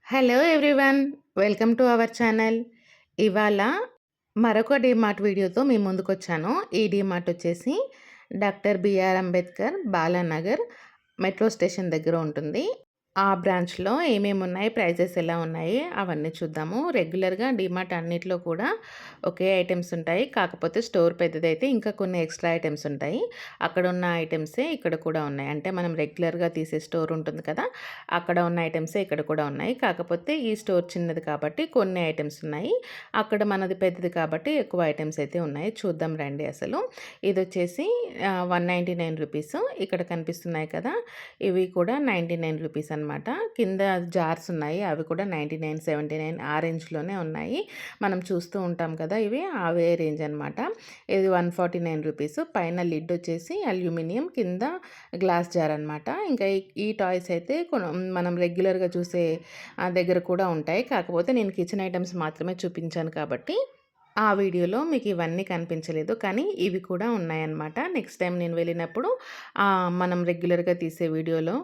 Hello everyone. Welcome to our channel. ఇవాళ మరొక డీమార్ట్ వీడియోతో మీ ముందుకొచ్చాను. ఈ డీమార్ట్ వచ్చేసి doctor BR Ambedkar Balanagar metro station దగ్గర ఉంటుంది. ఆ బ్రాంచ్‌లో ఏమేమున్నాయి, ప్రైజెస్ ఎలా ఉన్నాయి అవన్నీ చూద్దాము. రెగ్యులర్‌గా డీమార్ట్ అన్నిట్లో కూడా ఒకే ఐటెమ్స్ ఉంటాయి. కాకపోతే స్టోర్ పెద్దదైతే ఇంకా కొన్ని ఎక్స్‌ట్రా ఐటెమ్స్ ఉంటాయి. అక్కడున్న ఐటెమ్సే ఇక్కడ కూడా ఉన్నాయి. అంటే మనం రెగ్యులర్‌గా తీసే స్టోర్ ఉంటుంది కదా! అక్కడ ఉన్న ఐటెమ్సే ఇక్కడ కూడా ఉన్నాయి. కాకపోతే ఈ స్టోర్ చిన్నది కాబట్టి కొన్ని ఐటెమ్స్ ఉన్నాయి. అక్కడ మనది పెద్దది కాబట్టి ఎక్కువ ఐటెమ్స్ అయితే ఉన్నాయి. చూద్దాం రండి అసలు. ఇదొచ్చేసి 199 రూపీస్. ఇక్కడ కనిపిస్తున్నాయి కదా! ఇవి కూడా 99 రూపీస్ అనమాట. కింద జార్స్ ఉన్నాయి. అవి కూడా 99, 79 ఆ రేంజ్‌లోనే ఉన్నాయి. మనం చూస్తూ ఉంటాం కదా! ఇవి అవే రేంజ్ అనమాట. ఇది 149 రూపీస్. పైన లిడ్ వచ్చేసి అల్యూమినియం, కింద గ్లాస్ జార్ అనమాట. ఇంకా ఈ టాయ్స్ అయితే మనం రెగ్యులర్‌గా చూసే దగ్గర కూడా ఉంటాయి. కాకపోతే నేను కిచెన్ ఐటెమ్స్ మాత్రమే చూపించాను కాబట్టి ఆ వీడియోలో మీకు ఇవన్నీ కనిపించలేదు. కానీ ఇవి కూడా ఉన్నాయన్నమాట. నెక్స్ట్ టైం నేను వెళ్ళినప్పుడు మనం రెగ్యులర్‌గా తీసే వీడియోలో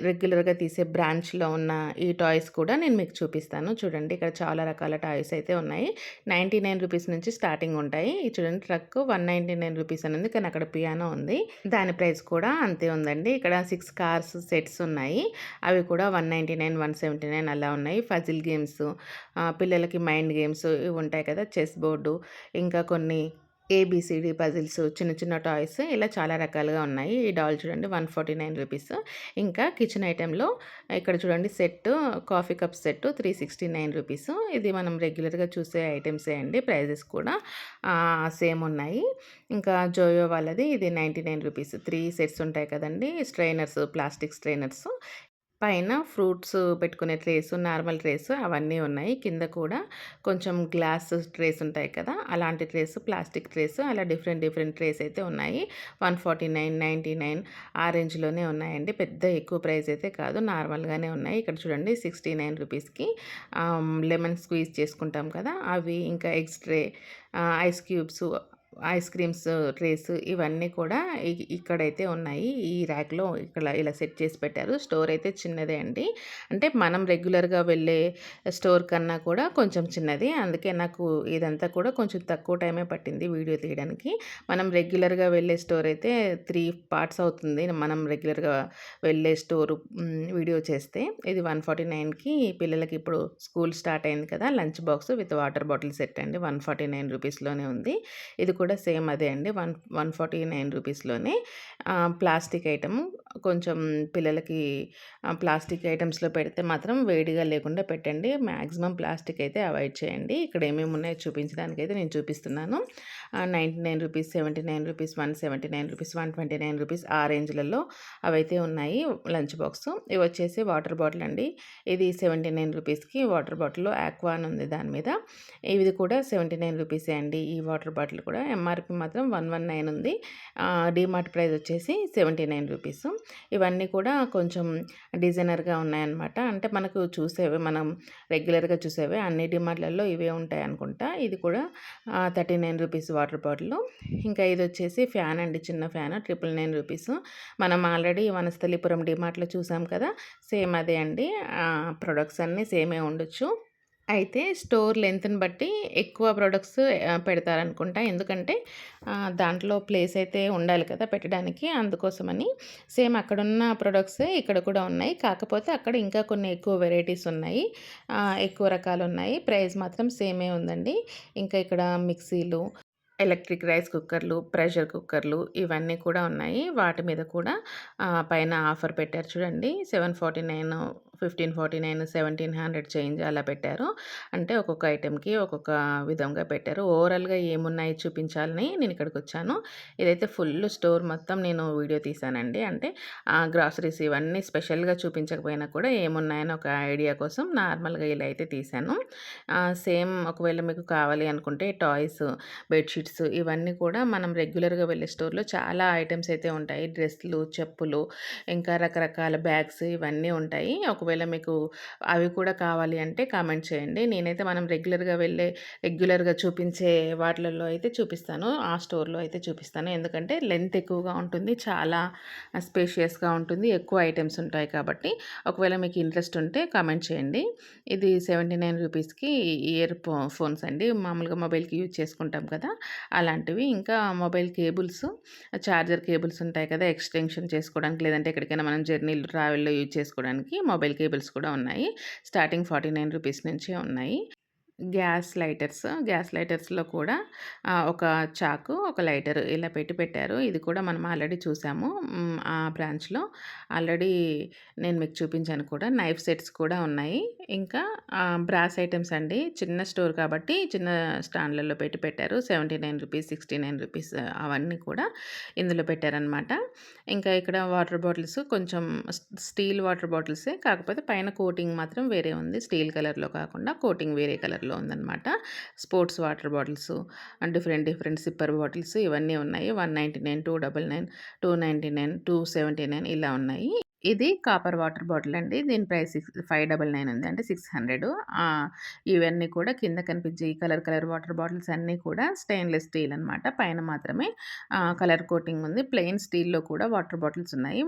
రెగ్యులర్‌గా తీసే బ్రాంచ్‌లో ఉన్న ఈ టాయ్స్ కూడా నేను మీకు చూపిస్తాను. చూడండి, ఇక్కడ చాలా రకాల టాయ్స్ అయితే ఉన్నాయి. 99 రూపీస్ నుంచి స్టార్టింగ్ ఉంటాయి. ఇది చూడండి, ట్రక్ 199 రూపీస్ అని ఉంది. కానీ అక్కడ పియానో ఉంది. దాని ప్రైస్ కూడా అంతే ఉందండి. ఇక్కడ 6 కార్స్ సెట్స్ ఉన్నాయి. అవి కూడా 199, 179 అలా ఉన్నాయి. ఫజిల్ గేమ్స్, పిల్లలకి మైండ్ గేమ్స్ ఇవి ఉంటాయి కదా! చెస్ బోర్డు, ఇంకా కొన్ని ఏబీసీడీ పజిల్స్, చిన్న చిన్న టాయ్స్ ఇలా చాలా రకాలుగా ఉన్నాయి. ఈ డాల్ చూడండి 149 రూపీస్. ఇంకా కిచెన్ ఐటెంలో ఇక్కడ చూడండి, set coffee cup set 369 rupees. ఇది మనం రెగ్యులర్‌గా చూసే ఐటెమ్సే అండి. ప్రైజెస్ కూడా సేమ్ ఉన్నాయి. ఇంకా జోయో వాళ్ళది ఇది 99 రూపీస్. 3 సెట్స్ ఉంటాయి కదండీ స్ట్రైనర్స్, ప్లాస్టిక్ స్ట్రైనర్స్. పైన ఫ్రూట్స్ పెట్టుకునే ట్రేస్, నార్మల్ ట్రేస్ అవన్నీ ఉన్నాయి. కింద కూడా కొంచెం గ్లాస్ ట్రేస్ ఉంటాయి కదా! అలాంటి ట్రేస్, ప్లాస్టిక్ ట్రేస్ అలా డిఫరెంట్ డిఫరెంట్ ట్రేస్ అయితే ఉన్నాయి. 149, 99 ఆ రేంజ్‌లోనే ఉన్నాయండి. పెద్ద ఎక్కువ ప్రైస్ అయితే కాదు, నార్మల్‌గానే ఉన్నాయి. ఇక్కడ చూడండి 69 రూపీస్‌కి లెమన్ స్క్వీజ్ చేసుకుంటాం కదా! అవి, ఇంకా eggs tray, ice cubes, ice creams trace ఇవన్నీ కూడా ఇక్కడైతే ఉన్నాయి. ఈ ర్యాక్‌లో ఇక్కడ ఇలా సెట్ చేసి పెట్టారు. స్టోర్ అయితే చిన్నదే అండి. అంటే మనం రెగ్యులర్‌గా వెళ్ళే స్టోర్ కన్నా కూడా కొంచెం చిన్నది. అందుకే నాకు ఇదంతా కూడా కొంచెం తక్కువ టైమే పట్టింది వీడియో తీయడానికి. మనం రెగ్యులర్‌గా వెళ్ళే స్టోర్ అయితే 3 పార్ట్స్ అవుతుంది. మనం రెగ్యులర్‌గా వెళ్ళే స్టోరు వీడియో చేస్తే. ఇది 149కి పిల్లలకి ఇప్పుడు స్కూల్ స్టార్ట్ అయింది కదా! Lunch box with water bottle set అండి. 149 రూపీస్‌లోనే ఉంది. ఇది కూడా సేమ్ అదే అండి. 149 రూపీస్‌లోనే. ప్లాస్టిక్ ఐటెము కొంచెం పిల్లలకి ప్లాస్టిక్ ఐటెమ్స్‌లో పెడితే మాత్రం వేడిగా లేకుండా పెట్టండి. మ్యాక్సిమం ప్లాస్టిక్ అయితే అవాయిడ్ చేయండి. ఇక్కడ ఏమేమి ఉన్నాయో చూపించడానికైతే నేను చూపిస్తున్నాను. 99 రూపీస్, 79 రూపీస్, 179 రూపీస్, 129 రూపీస్ ఆ రేంజ్‌లలో అవైతే ఉన్నాయి. లంచ్ బాక్స్ ఇవి వచ్చేసి వాటర్ బాటిల్ అండి. ఇది 79 రూపీస్‌కి వాటర్ బాటిల్ ఆక్వా అని ఉంది దాని మీద. ఇది కూడా 79 రూపీసే అండి. ఈ వాటర్ బాటిల్ కూడా ఎంఆర్‌పి మాత్రం 119 ఉంది. డీమార్ట్ ప్రైస్ వచ్చేసి 79 రూపీస్. ఇవన్నీ కూడా కొంచెం డిజైనర్‌గా ఉన్నాయన్నమాట. అంటే మనకు చూసేవే, మనం రెగ్యులర్‌గా చూసేవే అన్ని డీమార్ట్‌లలో ఇవే ఉంటాయి అనుకుంటా. ఇది కూడా 39 రూపీస్ వాటర్ బాటిల్. ఇంకా ఇది వచ్చేసి ఫ్యాన్ అండి, చిన్న ఫ్యాన్ 999 రూపీస్. మనం ఆల్రెడీ వనస్థలిపురం డీమార్ట్‌లో చూసాం కదా! సేమ్ అదే అండి. ప్రొడక్ట్స్ అన్నీ సేమే ఉండొచ్చు. అయితే స్టోర్ లెంత్‌ని బట్టి ఎక్కువ ప్రొడక్ట్స్ పెడతారనుకుంటా. ఎందుకంటే దాంట్లో ప్లేస్ అయితే ఉండాలి కదా పెట్టడానికి. అందుకోసమని సేమ్ అక్కడున్న ప్రొడక్ట్సే ఇక్కడ కూడా ఉన్నాయి. కాకపోతే అక్కడ ఇంకా కొన్ని ఎక్కువ వెరైటీస్ ఉన్నాయి. ఎక్కువ రకాలున్నాయి. ప్రైస్ మాత్రం సేమే ఉందండి. ఇంకా ఇక్కడ మిక్సీలు, ఎలక్ట్రిక్ రైస్ కుక్కర్లు, ప్రెషర్ కుక్కర్లు ఇవన్నీ కూడా ఉన్నాయి. వాటి మీద కూడా పైన ఆఫర్ పెట్టారు చూడండి. 749, 1549, 1700 చేంజ్ అలా పెట్టారు. అంటే ఒక్కొక్క ఐటెంకి ఒక్కొక్క విధంగా పెట్టారు. ఓవరాల్‌గా ఏమున్నాయి చూపించాలని నేను ఇక్కడికొచ్చాను. ఇదైతే ఫుల్ స్టోర్ మొత్తం నేను వీడియో తీశానండి. అంటే గ్రాసరీస్ ఇవన్నీ స్పెషల్‌గా చూపించకపోయినా కూడా ఏమున్నాయని ఒక ఐడియా కోసం నార్మల్‌గా ఇలా అయితే తీశాను. సేమ్ ఒకవేళ మీకు కావాలి అనుకుంటే టాయ్స్, బెడ్‌షీట్స్ ఇవన్నీ కూడా మనం రెగ్యులర్‌గా వెళ్ళే స్టోర్‌లో చాలా ఐటెమ్స్ అయితే ఉంటాయి. డ్రెస్‌లు, చెప్పులు, ఇంకా రకరకాల బ్యాగ్స్ ఇవన్నీ ఉంటాయి. ఒకవేళ ఒకవేళ మీకు అవి కూడా కావాలి అంటే కామెంట్ చేయండి. నేనైతే మనం రెగ్యులర్‌గా చూపించే వాటిలలో అయితే చూపిస్తాను. ఆ స్టోర్‌లో అయితే చూపిస్తాను. ఎందుకంటే లెంత్ ఎక్కువగా ఉంటుంది. చాలా స్పేషియస్‌గా ఉంటుంది. ఎక్కువ ఐటెమ్స్ ఉంటాయి కాబట్టి, ఒకవేళ మీకు ఇంట్రెస్ట్ ఉంటే కామెంట్ చేయండి. ఇది 79 రూపీస్‌కి ఫోన్స్ అండి. మామూలుగా మొబైల్‌కి యూజ్ చేసుకుంటాం కదా! అలాంటివి. ఇంకా మొబైల్ కేబుల్స్, చార్జర్ కేబుల్స్ ఉంటాయి కదా! ఎక్స్‌టెన్షన్ చేసుకోవడానికి, లేదంటే ఎక్కడికైనా మనం జర్నీలు, ట్రావెల్‌లో యూజ్ చేసుకోవడానికి మొబైల్ కేబుల్స్ కూడా ఉన్నాయి. స్టార్టింగ్ 49 రూపీస్ నుంచే ఉన్నాయి. గ్యాస్ లైటర్స్‌లో కూడా ఒక చాకు, ఒక లైటర్ ఇలా పెట్టారు. ఇది కూడా మనం ఆల్రెడీ చూసాము. ఆ బ్రాంచ్‌లో ఆల్రెడీ నేను మీకు చూపించాను కూడా. నైఫ్ సెట్స్ కూడా ఉన్నాయి. ఇంకా బ్రాస్ ఐటెమ్స్ అండి. చిన్న స్టోర్ కాబట్టి చిన్న స్టాండ్‌లలో పెట్టారు. 79 రూపీస్, 69 రూపీస్ అవన్నీ కూడా ఇందులో పెట్టారనమాట. ఇంకా ఇక్కడ వాటర్ బాటిల్స్ కొంచెం స్టీల్ వాటర్ బాటిల్సే, కాకపోతే పైన కోటింగ్ మాత్రం వేరే ఉంది. స్టీల్ కలర్‌లో కాకుండా కోటింగ్ వేరే కలర్‌లో ఉందనమాట. Sports water bottles, different sipper bottles ఇవన్నీ ఉన్నాయి. 199, 299, 299, 279 ఇలా ఉన్నాయి. ఇది కాపర్ వాటర్ బాటిల్ అండి. దీని ప్రైస్ 599 ఉంది. అంటే 600. ఇవన్నీ కూడా కింద కనిపించే ఈ కలర్ వాటర్ బాటిల్స్ అన్నీ కూడా స్టెయిన్‌లెస్ స్టీల్ అనమాట. పైన మాత్రమే కలర్ కోటింగ్ ఉంది. ప్లెయిన్ స్టీల్‌లో కూడా వాటర్ బాటిల్స్ ఉన్నాయి.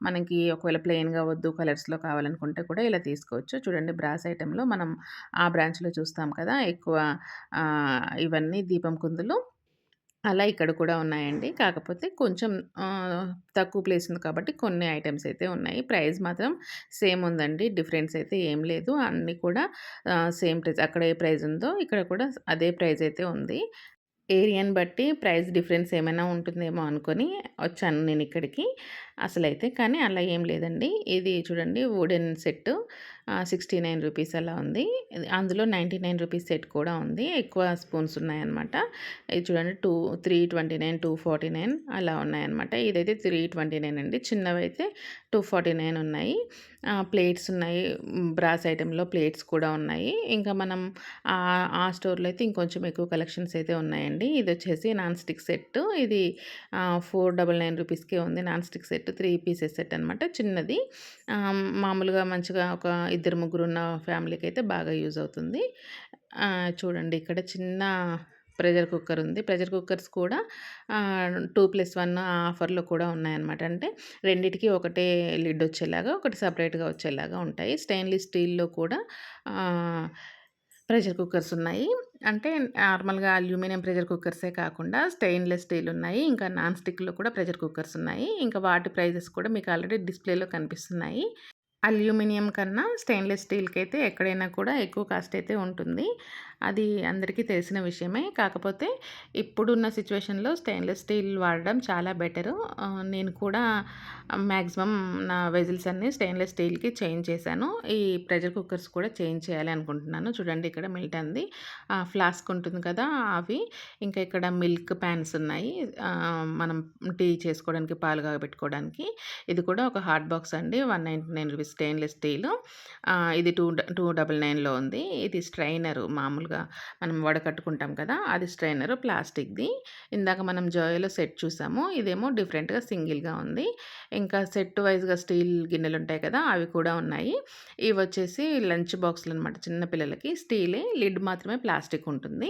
మనకి ఒకవేళ ప్లెయిన్‌గా వద్దు, కలర్స్‌లో కావాలనుకుంటే కూడా ఇలా తీసుకోవచ్చు. చూడండి, బ్రాస్ ఐటెమ్‌లో మనం ఆ బ్రాంచ్‌లో చూస్తాం కదా! ఎక్కువ ఇవన్నీ దీపం కుందులు. అలా ఇక్కడ కూడా ఉన్నాయండి. కాకపోతే కొంచెం తక్కువ ప్లేస్ ఉంది కాబట్టి కొన్ని ఐటెమ్స్ అయితే ఉన్నాయి. ప్రైస్ మాత్రం సేమ్ ఉందండి. డిఫరెన్స్ అయితే ఏం లేదు. అన్నీ కూడా సేమ్ ప్రైస్. అక్కడ ఏ ప్రైస్ ఉందో ఇక్కడ కూడా అదే ప్రైస్ అయితే ఉంది. ఏరియాని బట్టి ప్రైస్ డిఫరెన్స్ ఏమైనా ఉంటుందేమో అనుకోని వచ్చాను నేనిక్కడికి. అసలైతే కానీ అలా ఏం లేదండి. ఇది చూడండి, వుడెన్ సెట్టు 69 రూపీస్ అలా ఉంది. అందులో 99 రూపీస్ సెట్ కూడా ఉంది. ఎక్కువ స్పూన్స్ ఉన్నాయన్నమాట. ఇది చూడండి, 329, 249 అలా ఉన్నాయన్నమాట. ఇదైతే 329 అండి. చిన్నవైతే 249 ఉన్నాయి. ప్లేట్స్ ఉన్నాయి. బ్రాస్ ఐటెమ్‌లో ప్లేట్స్ కూడా ఉన్నాయి. ఇంకా మనం ఆ స్టోర్‌లో అయితే ఇంకొంచెం ఎక్కువ కలెక్షన్స్ అయితే ఉన్నాయండి. ఇదొచ్చేసి నాన్ స్టిక్ సెట్. ఇది 499 రూపీస్‌కే ఉంది. Non stick set 3 pieces set అనమాట. చిన్నది. మామూలుగా మంచిగా ఒక ఇద్దరు ముగ్గురున్న ఫ్యామిలీకి అయితే బాగా యూజ్ అవుతుంది. చూడండి, ఇక్కడ చిన్న ప్రెషర్ కుక్కర్ ఉంది. ప్రెషర్ కుక్కర్స్ కూడా 2+1 ఆఫర్‌లో కూడా ఉన్నాయన్నమాట. అంటే రెండిటికి ఒకటే లిడ్ వచ్చేలాగా, ఒకటి సెపరేట్‌గా వచ్చేలాగా ఉంటాయి. స్టెయిన్‌లెస్ స్టీల్‌లో కూడా ఆహ్, ప్రెషర్ కుక్కర్స్ ఉన్నాయి. అంటే నార్మల్‌గా అల్యూమినియం ప్రెషర్ కుక్కర్సే కాకుండా స్టెయిన్‌లెస్ స్టీల్ ఉన్నాయి. ఇంకా నాన్ స్టిక్‌లో కూడా ప్రెషర్ కుక్కర్స్ ఉన్నాయి. ఇంకా వాటి ప్రైజెస్ కూడా మీకు ఆల్రెడీ డిస్‌ప్లేలో కనిపిస్తున్నాయి. అల్యూమినియం కన్నా స్టెయిన్‌లెస్ స్టీల్‌కైతే ఎక్కడైనా కూడా ఎక్కువ కాస్ట్ అయితే ఉంటుంది. అది అందరికీ తెలిసిన విషయమే. కాకపోతే ఇప్పుడున్న సిట్యుయేషన్‌లో స్టెయిన్‌లెస్ స్టీల్ వాడడం చాలా బెటరు. నేను కూడా మాక్సిమం నా వెజిల్స్ అన్నీ స్టెయిన్‌లెస్ స్టీల్‌కి చేంజ్ చేశాను. ఈ ప్రెషర్ కుక్కర్స్ కూడా చేంజ్ చేయాలి అనుకుంటున్నాను. చూడండి, ఇక్కడ మెల్ట్ అంది. ఫ్లాస్క్ ఉంటుంది కదా! అవి. ఇంకా ఇక్కడ మిల్క్ ప్యాన్స్ ఉన్నాయి. మనం టీ చేసుకోవడానికి, పాలు కాగబెట్టుకోవడానికి. ఇది కూడా ఒక హాట్ బాక్స్ అండి. 199 రూపీస్ స్టెయిన్‌లెస్ స్టీలు. ఇది 299లో ఉంది. ఇది స్ట్రైనరు, మామూలుగా మనం వడకట్టుకుంటాం కదా! అది స్ట్రైనరు ప్లాస్టిక్‌ది. ఇందాక మనం జోయోలో సెట్ చూసాము. ఇదేమో డిఫరెంట్‌గా సింగిల్‌గా ఉంది. ఇంకా సెట్ వైస్‌గా స్టీల్ గిన్నెలుంటాయి కదా! అవి కూడా ఉన్నాయి. ఇవొచ్చేసి లంచ్ బాక్సులనమాట చిన్న పిల్లలకి. స్టీలే, లిడ్ మాత్రమే ప్లాస్టిక్ ఉంటుంది.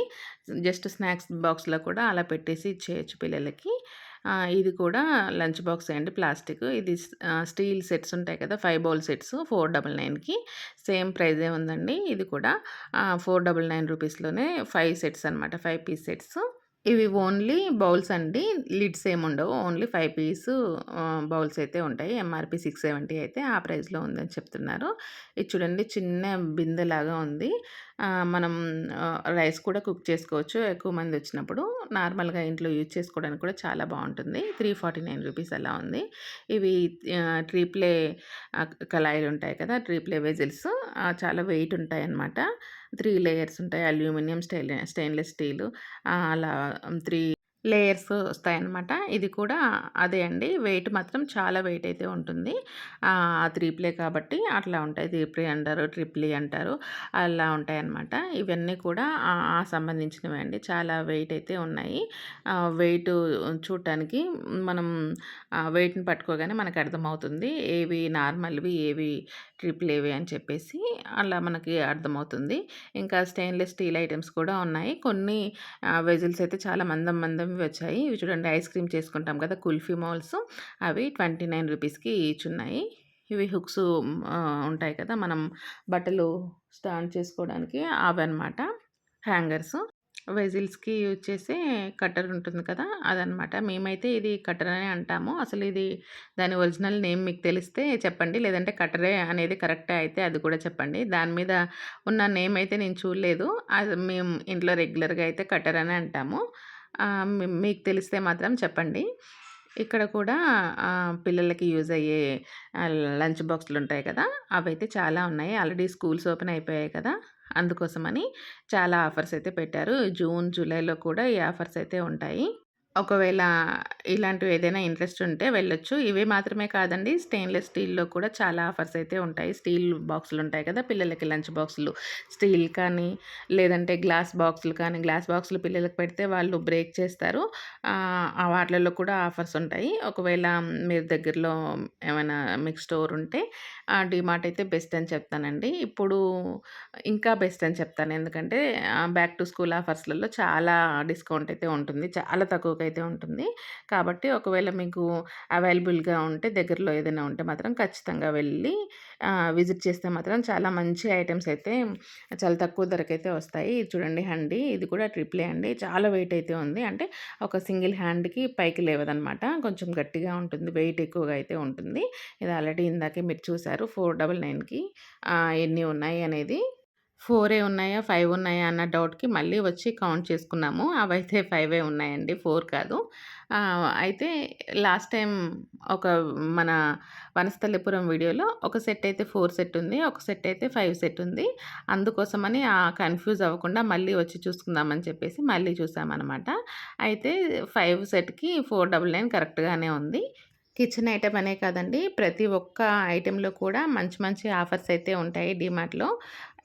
జస్ట్ స్నాక్స్ బాక్స్‌లో కూడా అలా పెట్టేసి ఇచ్చేయొచ్చు పిల్లలకి. ఇది కూడా లంచ్ బాక్సే అండి, ప్లాస్టిక్. ఇది స్టీల్ సెట్స్ ఉంటాయి కదా! 5 బౌల్ సెట్స్ 499కి సేమ్ ప్రైజే ఉందండి. ఇది కూడా 499 రూపీస్‌లోనే 5 సెట్స్ అనమాట. 5 పీస్ సెట్స్. ఇవి ఓన్లీ బౌల్స్ అండి. లిడ్స్ ఏముండవు. ఓన్లీ 5 పీసు బౌల్స్ అయితే ఉంటాయి. ఎంఆర్‌పీ 670 అయితే ఆ ప్రైస్‌లో ఉందని చెప్తున్నారు. ఇది చూడండి, చిన్న బిందెలాగా ఉంది. మనం రైస్ కూడా కుక్ చేసుకోవచ్చు ఎక్కువ మంది వచ్చినప్పుడు. నార్మల్‌గా ఇంట్లో యూజ్ చేసుకోవడానికి కూడా చాలా బావుంటుంది. 349 రూపీస్ అలా ఉంది. ఇవి ట్రిప్లే కళాయిలుంటాయి కదా! ట్రిప్లే వెజిల్స్ చాలా వెయిట్ ఉంటాయన్నమాట. 3 లేయర్స్ ఉంటాయి. అల్యూమినియం, స్టెయిన్‌లెస్ స్టీలు, అలా 3 లేయర్స్ వస్తాయన్నమాట. ఇది కూడా అదే అండి. వెయిట్ మాత్రం చాలా వెయిట్ అయితే ఉంటుంది. త్రీప్లే కాబట్టి అట్లా ఉంటాయి. త్రీప్లే అంటారు, ట్రిప్లీ అంటారు. అలా ఉంటాయన్నమాట. ఇవన్నీ కూడా సంబంధించినవే అండి. చాలా వెయిట్ అయితే ఉన్నాయి. వెయిట్ చూడటానికి మనం వెయిట్‌ని పట్టుకోగానే మనకు అర్థమవుతుంది. ఏవి నార్మల్‌వి, ఏవి ట్రిపుల్ అని చెప్పేసి అలా మనకి అర్థమవుతుంది. ఇంకా స్టెయిన్‌లెస్ స్టీల్ ఐటెమ్స్ కూడా ఉన్నాయి. కొన్ని వెజిల్స్ అయితే చాలా మందం మందంవి వచ్చాయి. ఇవి చూడండి, ఐస్ క్రీమ్ చేసుకుంటాం కదా, కుల్ఫీ మౌల్స్, అవి 29 రూపీస్‌కి ఈచ్ ఉన్నాయి. ఇవి హుక్స్ ఉంటాయి కదా, మనం బట్టలు స్టాండ్ చేసుకోవడానికి అవన్నమాట, హ్యాంగర్స్. వెజిల్స్‌కి యూజ్ చేసే కట్టర్ ఉంటుంది కదా, అదనమాట. మేమైతే ఇది కట్టర్ అనే అంటాము. అసలు ఇది దాని ఒరిజినల్ నేమ్ మీకు తెలిస్తే చెప్పండి. లేదంటే కట్టరే అనేది కరెక్టే అయితే అది కూడా చెప్పండి. దాని మీద ఉన్న నేమ్ అయితే నేను చూడలేదు. అది మేము ఇంట్లో రెగ్యులర్‌గా అయితే కట్టర్ అనే అంటాము. మీకు తెలిస్తే మాత్రం చెప్పండి. ఇక్కడ కూడా పిల్లలకి యూజ్ అయ్యే లంచ్ బాక్సులుంటాయి కదా, అవైతే చాలా ఉన్నాయి. ఆల్రెడీ స్కూల్స్ ఓపెన్ అయిపోయాయి కదా, అందుకోసమని చాలా ఆఫర్స్ అయితే పెట్టారు. జూన్, జూలైలో కూడా ఈ ఆఫర్స్ అయితే ఉంటాయి. ఒకవేళ ఇలాంటివి ఏదైనా ఇంట్రెస్ట్ ఉంటే వెళ్ళొచ్చు. ఇవి మాత్రమే కాదండి, స్టెయిన్‌లెస్ స్టీల్‌లో కూడా చాలా ఆఫర్స్ అయితే ఉంటాయి. స్టీల్ బాక్సులు ఉంటాయి కదా, పిల్లలకి లంచ్ బాక్సులు. స్టీల్ కానీ, లేదంటే గ్లాస్ బాక్సులు కానీ, గ్లాస్ బాక్సులు పిల్లలకి పెడితే వాళ్ళు బ్రేక్ చేస్తారు. వాటిలలో కూడా ఆఫర్స్ ఉంటాయి. ఒకవేళ మీరు దగ్గరలో ఏమైనా మీకు స్టోర్ ఉంటే డీమార్ట్ అయితే బెస్ట్ అని చెప్తానండి. ఇప్పుడు ఇంకా బెస్ట్ అని చెప్తాను. ఎందుకంటే బ్యాక్ టు స్కూల్ ఆఫర్స్‌లలో చాలా డిస్కౌంట్ అయితే ఉంటుంది. చాలా తక్కువకైతే ఉంటుంది. కాబట్టి ఒకవేళ మీకు అవైలబుల్‌గా ఉంటే, దగ్గరలో ఏదైనా ఉంటే మాత్రం ఖచ్చితంగా వెళ్ళి విజిట్ చేస్తే మాత్రం చాలా మంచి ఐటెమ్స్ అయితే చాలా తక్కువ ధరకైతే వస్తాయి. ఇది చూడండి హండీ. ఇది కూడా ట్రిపులే అండి. చాలా వెయిట్ అయితే ఉంది. అంటే ఒక సింగిల్ హ్యాండ్‌కి పైకి లేవదనమాట. కొంచెం గట్టిగా ఉంటుంది. వెయిట్ ఎక్కువగా అయితే ఉంటుంది. ఇది ఆల్రెడీ ఇందాకే మీరు చూసారు 499కి ఎన్ని ఉన్నాయి అనేది. 4 ఉన్నాయా? 5 ఉన్నాయా? అన్న డౌట్‌కి మళ్ళీ వచ్చి కౌంట్ చేసుకున్నాము. అవైతే 5 ఉన్నాయండి. 4 కాదు. అయితే లాస్ట్ టైం ఒక మన వనస్థలిపురం వీడియోలో ఒక సెట్ అయితే 4 సెట్ ఉంది. ఒక సెట్ అయితే 5 సెట్ ఉంది. అందుకోసమని కన్‌ఫ్యూజ్ అవ్వకుండా మళ్ళీ వచ్చి చూసుకుందామని చెప్పేసి మళ్ళీ చూసామనమాట. అయితే 5 సెట్‌కి 499 కరెక్ట్‌గానే ఉంది. కిచెన్ ఐటెమ్ అనే కాదండి, ప్రతి ఒక్క ఐటెంలో కూడా మంచి మంచి ఆఫర్స్ అయితే ఉంటాయి డీమార్ట్‌లో.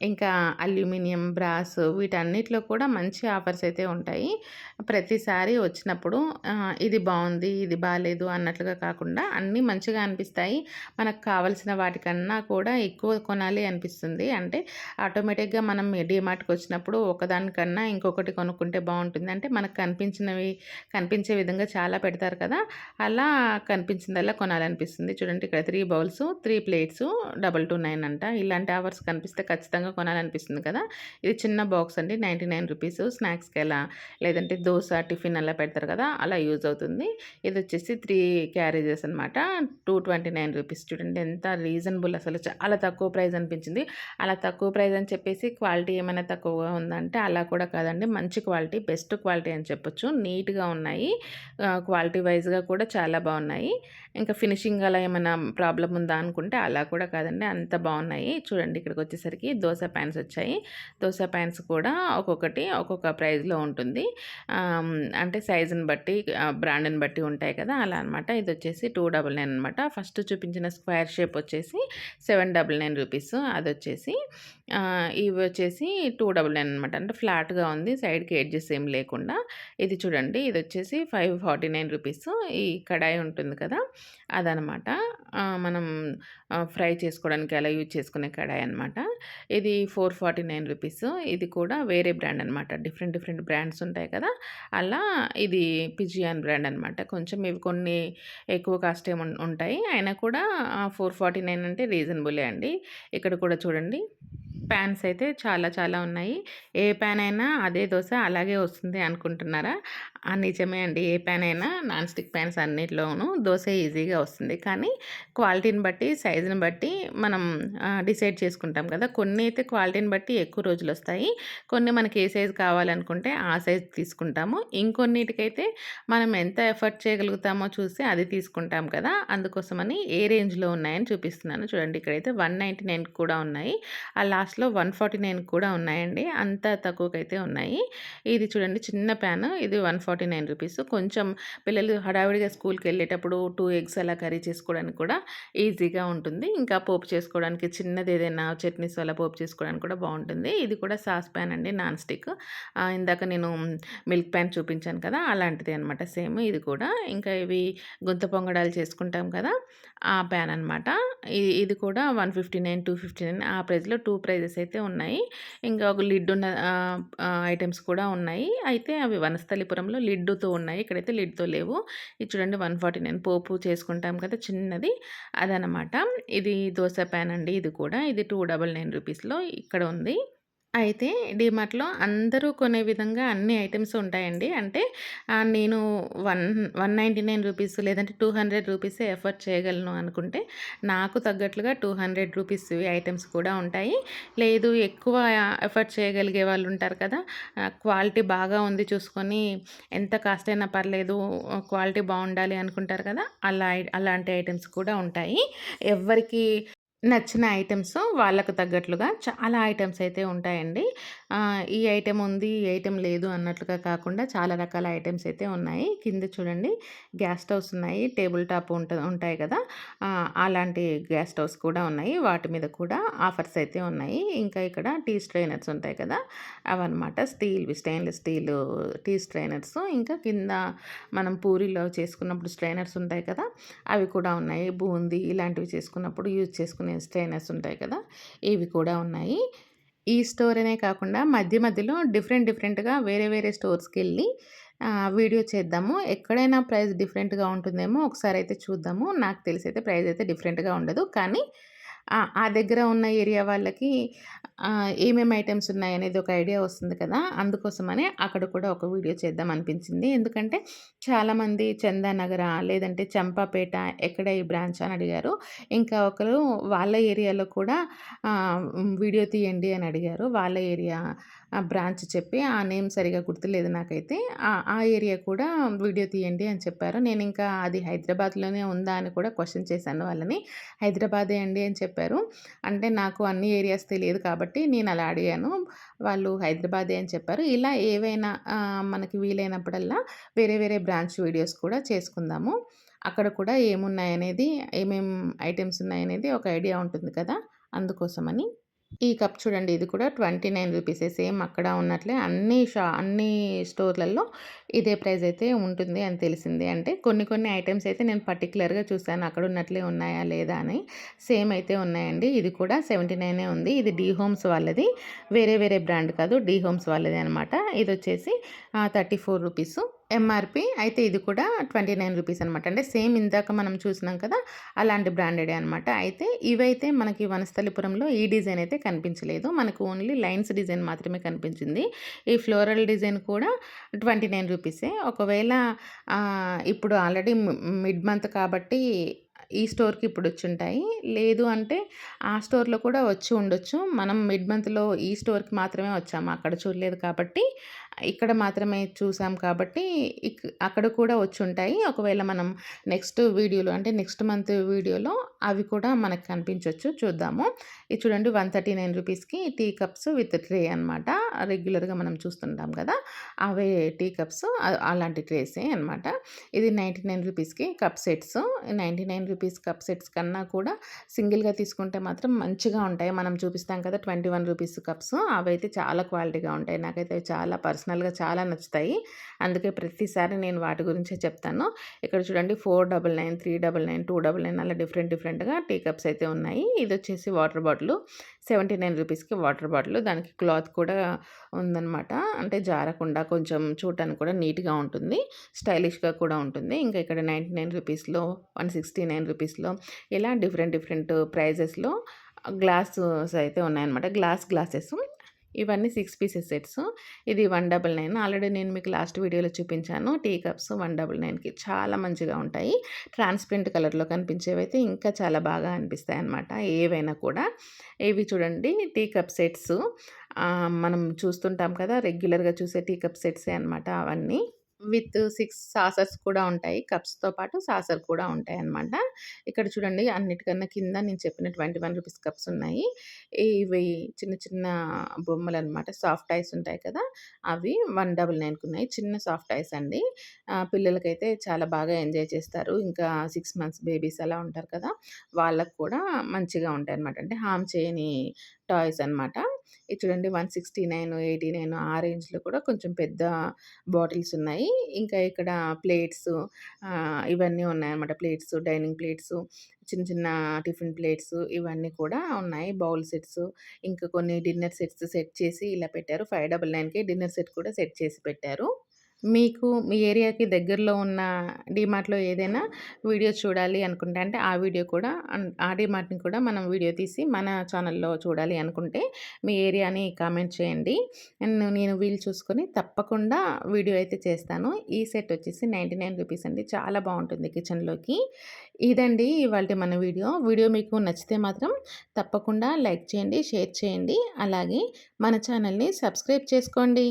ఇంకా అల్యూమినియం, బ్రాస్ వీటన్నిటిలో కూడా మంచి ఆఫర్స్ అయితే ఉంటాయి. ప్రతిసారి వచ్చినప్పుడు ఇది బావుంది, ఇది బాలేదు అన్నట్లుగా కాకుండా అన్నీ మంచిగా అనిపిస్తాయి. మనకు కావాల్సిన వాటికన్నా కూడా ఎక్కువ కొనాలి అనిపిస్తుంది. అంటే ఆటోమేటిక్‌గా మనం డీమార్ట్‌కి వచ్చినప్పుడు ఒకదానికన్నా ఇంకొకటి కొనుక్కుంటే బావుంటుంది. అంటే మనకు కనిపించే విధంగా చాలా పెడతారు కదా, అలా కనిపించిందల్లా కొనాలనిపిస్తుంది. చూడండి, ఇక్కడ 3 బౌల్స్, 3 ప్లేట్స్ 229 అంట. ఇలాంటి ఆఫర్స్ కనిపిస్తే ఖచ్చితంగా కొనాలనిపిస్తుంది కదా. ఇది చిన్న బాక్స్ అండి, 99 రూపీస్. స్నాక్స్‌కి అలా, లేదంటే దోస, టిఫిన్ అలా పెడతారు కదా, అలా యూజ్ అవుతుంది. ఇది వచ్చేసి 3 క్యారేజెస్ అనమాట. 229 రూపీస్. చూడండి ఎంత రీజనబుల్, అసలు చాలా తక్కువ ప్రైస్ అనిపించింది. అలా తక్కువ ప్రైస్ అని చెప్పేసి క్వాలిటీ ఏమైనా తక్కువగా ఉందంటే అలా కూడా కాదండి. మంచి క్వాలిటీ, బెస్ట్ క్వాలిటీ అని చెప్పొచ్చు. నీట్‌గా ఉన్నాయి. క్వాలిటీ వైస్‌గా కూడా చాలా బాగున్నాయి. ఇంకా ఫినిషింగ్ అలా ఏమైనా ప్రాబ్లమ్ ఉందా అనుకుంటే అలా కూడా కాదండి, అంత బాగున్నాయి. చూడండి, ఇక్కడికి వచ్చేసరికి దోస పాన్స్ వచ్చాయి. దోస పాన్స్ కూడా ఒక్కొక్కటి ఒక్కొక్క ప్రైస్‌లో ఉంటుంది. అంటే సైజుని బట్టి, బ్రాండ్‌ని బట్టి ఉంటాయి కదా, అలా అనమాట. ఇది వచ్చేసి 299 అనమాట. ఫస్ట్ చూపించిన స్క్వేర్ షేప్ వచ్చేసి 799 రూపీస్ అదొచ్చేసి. ఇవి వచ్చేసి 299 అనమాట. అంటే ఫ్లాట్‌గా ఉంది, సైడ్‌కి ఎడ్జెస్ ఏం లేకుండా. ఇది చూడండి, ఇది వచ్చేసి 549 రూపీస్. ఈ కడాయి ఉంటుంది కదా, అదనమాట. మనం ఫ్రై చేసుకోవడానికి అలా యూజ్ చేసుకునే కడాయి అనమాట. ఇది 449 రూపీస్. ఇది కూడా వేరే బ్రాండ్ అనమాట. డిఫరెంట్ డిఫరెంట్ బ్రాండ్స్ ఉంటాయి కదా, అలా ఇది పిజియాన్ బ్రాండ్ అనమాట. కొంచెం ఇవి కొన్ని ఎక్కువ కాస్ట్ ఏమి ఉంటాయి. అయినా కూడా 449 అంటే రీజనబులే అండి. ఇక్కడ కూడా చూడండి, పాన్స్ అయితే చాలా చాలా ఉన్నాయి. ఏ పాన్ అయినా అదే దోస అలాగే వస్తుంది అనుకుంటున్నారా? నిజమే అండి. ఏ పాన్ అయినా, నాన్ స్టిక్ పాన్స్ అన్నిట్లోనూ దోస ఈజీగా వస్తుంది. కానీ క్వాలిటీని బట్టి, సైజుని బట్టి మనం డిసైడ్ చేసుకుంటాం కదా. కొన్ని అయితే క్వాలిటీని బట్టి ఎక్కువ రోజులొస్తాయి. కొన్ని మనకి ఏ సైజు కావాలనుకుంటే ఆ సైజు తీసుకుంటాము. ఇంకొన్నిటికైతే మనం ఎంత ఎఫర్ట్ చేయగలుగుతామో చూసి అది తీసుకుంటాం కదా. అందుకోసమని ఏ రేంజ్‌లో ఉన్నాయని చూపిస్తున్నాను. చూడండి, ఇక్కడైతే 199 కూడా ఉన్నాయి. ఆ లాస్ట్‌లో 149 కూడా ఉన్నాయండి. అంత తక్కువకైతే ఉన్నాయి. ఇది చూడండి, చిన్న ప్యాను. ఇది రూ. 149. కొంచెం పిల్లలు హడావిడిగా స్కూల్‌కెళ్ళేటప్పుడు 2 ఎగ్స్ అలా కర్రీ చేసుకోవడానికి కూడా ఈజీగా ఉంటుంది. ఇంకా పోపు చేసుకోవడానికి చిన్నదేదైనా చట్నీస్ అలా పోపు చేసుకోవడానికి కూడా బావుంటుంది. ఇది కూడా సాస్ పాన్ అండి, నాన్ స్టిక్. ఇందాక నేను మిల్క్ పాన్ చూపించాను కదా! అలాంటిదే అనమాట సేమ్ ఇది కూడా. ఇంకా ఇవి గుంత పొంగడాలు చేసుకుంటాం కదా! ఆ పాన్ అనమాట. ఇది కూడా 159, 259 ఆ ప్రైస్‌లో 2 ప్రైజెస్ అయితే ఉన్నాయి. ఇంకా ఒక లిడ్ ఉన్న ఐటెమ్స్ కూడా ఉన్నాయి. అయితే అవి వనస్థలిపురంలో లిడ్‌తో ఉన్నాయి. ఇక్కడైతే లిడ్‌తో లేవు. ఇది చూడండి 149 పోపు చేసుకుంటాం కదా! చిన్నది అదనమాట. ఇది దోస పాన్ అండి ఇది కూడా. ఇది 299 రూపీస్‌లో ఇక్కడ ఉంది. అయితే డీమార్ట్‌లో అందరూ కొనే విధంగా అన్ని ఐటెమ్స్ ఉంటాయండి. అంటే నేను వన్ 199 రూపీస్ లేదంటే 200 రూపీసే ఎఫర్ట్ చేయగలను అనుకుంటే, నాకు తగ్గట్లుగా 200 రూపీస్‌వి ఐటెమ్స్ కూడా ఉంటాయి. లేదు ఎక్కువ ఎఫర్ట్ చేయగలిగే వాళ్ళుంటారు కదా! క్వాలిటీ బాగా ఉంది చూసుకొని ఎంత కాస్ట్ అయినా పర్లేదు, క్వాలిటీ బావుండాలి అనుకుంటారు కదా! అలాంటి ఐటెమ్స్ కూడా ఉంటాయి. ఎవ్వరికి నచ్చిన ఐటెమ్స్ వాళ్ళకు తగ్గట్లుగా చాలా ఐటెమ్స్ అయితే ఉంటాయండి. ఈ ఐటెమ్ ఉంది, ఈ ఐటెమ్ లేదు అన్నట్లుగా కాకుండా చాలా రకాల ఐటెమ్స్ అయితే ఉన్నాయి. కింద చూడండి గ్యాస్ స్టవ్స్ ఉన్నాయి. టేబుల్ టాప్ ఉంటాయి కదా! అలాంటి గ్యాస్ స్టవ్స్ కూడా ఉన్నాయి. వాటి మీద కూడా ఆఫర్స్ అయితే ఉన్నాయి. ఇంకా ఇక్కడ టీ స్ట్రైనర్స్ ఉంటాయి కదా! అవన్నమాట. Stainless steel tea strainers. ఇంకా కింద మనం పూరీలో చేసుకున్నప్పుడు స్ట్రైనర్స్ ఉంటాయి కదా! అవి కూడా ఉన్నాయి. బూందీ ఇలాంటివి చేసుకున్నప్పుడు యూజ్ చేసుకునే స్ట్రైనర్స్ ఉంటాయి కదా! ఇవి కూడా ఉన్నాయి. ఈ స్టోర్ అనే కాకుండా మధ్య మధ్యలో డిఫరెంట్‌గా వేరే వేరే స్టోర్స్‌కెళ్ళి వీడియో చేద్దాము. ఎక్కడైనా ప్రైస్ డిఫరెంట్‌గా ఉంటుందేమో ఒకసారైతే చూద్దాము. నాకు తెలిసైతే ప్రైస్ అయితే డిఫరెంట్‌గా ఉండదు. కానీ ఆ దగ్గర ఉన్న ఏరియా వాళ్ళకి ఏమేమి ఐటెమ్స్ ఉన్నాయనేది ఒక ఐడియా వస్తుంది కదా! అందుకోసమని అక్కడ కూడా ఒక వీడియో చేద్దాం అనిపించింది. ఎందుకంటే చాలామంది చందానగరా లేదంటే చంపాపేట ఎక్కడ ఈ బ్రాంచ్ అని అడిగారు. ఇంకా ఒకరు వాళ్ళ ఏరియాలో కూడా వీడియో తీయండి అని అడిగారు. వాళ్ళ ఏరియా బ్రాంచ్ చెప్పి ఆ నేమ్ సరిగ్గా గుర్తులేదు నాకైతే. ఆ ఏరియా కూడా వీడియో తీయండి అని చెప్పారు. నేనింకా అది హైదరాబాద్‌లోనే ఉందా అని కూడా క్వెషన్ చేశాను వాళ్ళని. హైదరాబాదే అండి అని చెప్పారు. అంటే నాకు అన్ని ఏరియాస్ తెలియదు కాబట్టి నేను అలా అడిగాను. వాళ్ళు హైదరాబాదే అని చెప్పారు. ఇలా ఏవైనా మనకి వీలైనప్పుడల్లా వేరే వేరే బ్రాంచ్ వీడియోస్ కూడా చేసుకుందాము. అక్కడ కూడా ఏమున్నాయనేది, ఏమేం ఐటెమ్స్ ఉన్నాయనేది ఒక ఐడియా ఉంటుంది కదా! అందుకోసమని. ఈ కప్ చూడండి ఇది కూడా 29 రూపీసే సేమ్ అక్కడ ఉన్నట్లే అన్ని స్టోర్‌లలో ఇదే ప్రైస్ అయితే ఉంటుంది అని తెలిసింది. అంటే కొన్ని ఐటెమ్స్ అయితే నేను పర్టిక్యులర్‌గా చూసాను అక్కడ ఉన్నట్లే ఉన్నాయా లేదా అని. సేమ్ అయితే ఉన్నాయండి. ఇది కూడా 79 ఉంది. ఇది డీ హోమ్స్ వాళ్ళది. వేరే బ్రాండ్ కాదు. డీ హోమ్స్ వాళ్ళది అనమాట. ఇదొచ్చేసి 34 రూపీసు ఎంఆర్‌పీ. అయితే ఇది కూడా 29 రూపీస్ అనమాట. అంటే సేమ్ ఇందాక మనం చూసినాం కదా! అలాంటి బ్రాండెడే అనమాట. అయితే ఇవైతే మనకి వనస్థలిపురంలో ఈ డిజైన్ అయితే కనిపించలేదు. మనకు ఓన్లీ లైన్స్ డిజైన్ మాత్రమే కనిపించింది. ఈ ఫ్లోరల్ డిజైన్ కూడా 29 రూపీసే. ఒకవేళ ఇప్పుడు ఆల్రెడీ మిడ్ మంత్ కాబట్టి ఈ స్టోర్‌కి ఇప్పుడొచ్చుంటాయి. లేదు అంటే ఆ స్టోర్‌లో కూడా వచ్చి ఉండొచ్చు. మనం మిడ్ మంత్‌లో ఈ స్టోర్‌కి మాత్రమే వచ్చాము. అక్కడ చూడలేదు కాబట్టి, ఇక్కడ మాత్రమే చూసాం కాబట్టి అక్కడ కూడా వచ్చుంటాయి. ఒకవేళ మనం నెక్స్ట్ వీడియోలో అంటే నెక్స్ట్ మంత్ వీడియోలో అవి కూడా మనకు కనిపించొచ్చు. చూద్దాము. ఇది చూడండి 139 రూపీస్‌కి టీ కప్స్ విత్ ట్రే అనమాట. రెగ్యులర్‌గా మనం చూస్తుంటాం కదా! అవే టీ కప్స్ అలాంటి ట్రేసే అనమాట. ఇది 99 రూపీస్‌కి cup sets. 99 rupees cup sets కన్నా కూడా సింగిల్‌గా తీసుకుంటే మాత్రం మంచిగా ఉంటాయి. మనం చూపిస్తాం కదా! 21 రూపీస్ కప్స్ అవైతే చాలా క్వాలిటీగా ఉంటాయి. నాకైతే చాలా పర్సనల్‌గా చాలా నచ్చుతాయి. అందుకే ప్రతిసారి నేను వాటి గురించే చెప్తాను. ఇక్కడ చూడండి 499, 399, 299 అలా డిఫరెంట్‌గా టీ కప్స్ అయితే ఉన్నాయి. ఇదొచ్చేసి వాటర్ బాటిలు 79 రూపీస్‌కి వాటర్ బాటిల్. దానికి క్లాత్ కూడా ఉందనమాట. అంటే జారకుండా కొంచెం చూడటానికి కూడా నీట్‌గా ఉంటుంది. స్టైలిష్‌గా కూడా ఉంటుంది. ఇంకా ఇక్కడ 99 రూపీస్‌లో, 169 రూపీస్‌లో ఇలా డిఫరెంట్ ప్రైజెస్‌లో గ్లాసెస్ అయితే ఉన్నాయన్నమాట. గ్లాసెస్. ఇవన్నీ 6 పీసెస్ సెట్స్. ఇది 199 ఆల్రెడీ నేను మీకు లాస్ట్ వీడియోలో చూపించాను. టీ కప్స్ 199కి చాలా మంచిగా ఉంటాయి. ట్రాన్స్‌పరెంట్ కలర్‌లో కనిపించేవైతే ఇంకా చాలా బాగా అనిపిస్తాయన్నమాట ఏవైనా కూడా. ఇవి చూడండి టీ కప్ సెట్స్. మనం చూస్తుంటాం కదా! రెగ్యులర్‌గా చూసే టీ కప్ సెట్సే అనమాట అవన్నీ. విత్ 6 సాసర్స్ కూడా ఉంటాయి. కప్స్‌తో పాటు సాసర్ కూడా ఉంటాయన్నమాట. ఇక్కడ చూడండి అన్నిటికన్నా కింద నేను చెప్పిన రూ. 21 కప్స్ ఉన్నాయి. ఇవి చిన్న చిన్న బొమ్మలన్నమాట. సాఫ్ట్ ఐస్ ఉంటాయి కదా! అవి 199కి ఉన్నాయి. చిన్న సాఫ్ట్ ఐస్ అండి. పిల్లలకైతే చాలా బాగా ఎంజాయ్ చేస్తారు. ఇంకా 6 మంత్స్ బేబీస్ అలా ఉంటారు కదా! వాళ్ళకి కూడా మంచిగా ఉంటాయన్నమాట. అంటే హార్మ్ చేయని టాయ్స్ అన్నమాట. ఇది చూడండి 169, 89 ఆ రేంజ్‌లో కూడా కొంచెం పెద్ద బాటిల్స్ ఉన్నాయి. ఇంకా ఇక్కడ ప్లేట్స్ ఇవన్నీ ఉన్నాయన్నమాట. ప్లేట్స్, డైనింగ్ ప్లేట్స్, చిన్న చిన్న టిఫిన్ ప్లేట్స్ ఇవన్నీ కూడా ఉన్నాయి. బౌల్ సెట్స్, ఇంకా కొన్ని డిన్నర్ సెట్స్ సెట్ చేసి ఇలా పెట్టారు. 599కి డిన్నర్ సెట్ కూడా సెట్ చేసి పెట్టారు. మీకు మీ ఏరియాకి దగ్గరలో ఉన్న డీమార్ట్‌లో ఏదైనా వీడియో చూడాలి అనుకుంటే అంటే ఆ వీడియో కూడా ఆ డీమార్ట్‌ని కూడా మనం వీడియో తీసి మన ఛానల్‌లో చూడాలి అనుకుంటే మీ ఏరియాని కామెంట్ చేయండి. అండ్ నేను వీలు చూసుకొని తప్పకుండా వీడియో అయితే చేస్తాను. ఈ సెట్ వచ్చేసి రూ. 99 అండి. చాలా బావుంటుంది కిచెన్‌లోకి. ఇదండి ఇవాల్టి మన వీడియో. వీడియో మీకు నచ్చితే మాత్రం తప్పకుండా లైక్ చేయండి, షేర్ చేయండి. అలాగే మన ఛానల్‌ని సబ్స్క్రైబ్ చేసుకోండి.